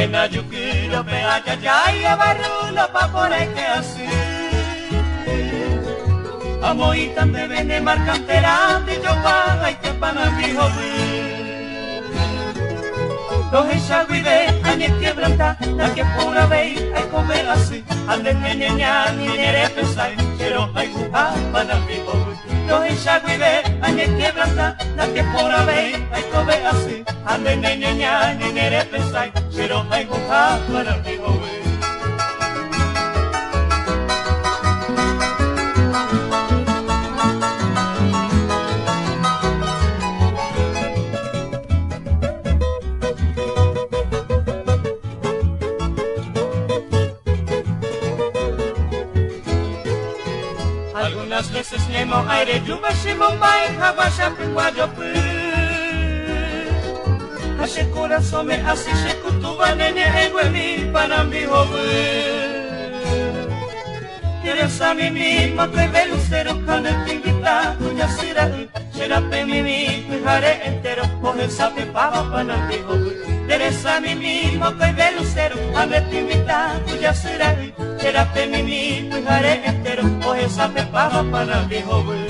na yukiro pe ayayaya barulo pa por ahí que así. Amoitan de vene marcanterante yo paga y que pana mi joven. Los echagüide a ni quebranta la que pura vei hay comer así. Ande ña ni nere pesai pero hay jugar pana mi joven. Los echagüide a ni quebranta la que pura vei hay comer así. Ande ña ni nere pesai pero hay jugar para mi joven. Algunas veces nemo aire yuba shimo mai hawa shampin guayopu. Ashe corazón me así se kutuba nene eguemi para mi joven. Quieres a mí mismo que ve lucero cuando te invita tuya será pe mi haré entero coge sabe pava para mi joven. Quieres a mí mismo que ve lucero cuando te invita tuya será pe mi haré entero coge sabe pava para mi joven.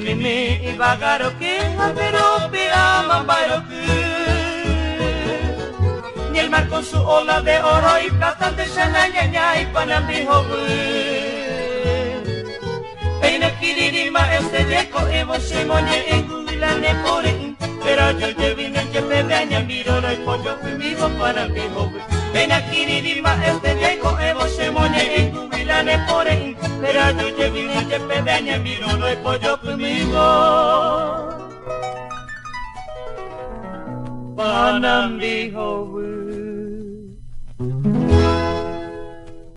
Mimi ibagaro que pero pegama bairo ni el mar con su ola de oro y plata de ña y panambi joven. Peina kiririma este yeco evo shimoñe engulila ne pore pero yo vine que pedaña miro no y pollo conmigo panambi joven. Peina kiririma este yeco evo shimoñe engulila ne pore pero yo vine que pedaña miro no y pollo conmigo panambi joven.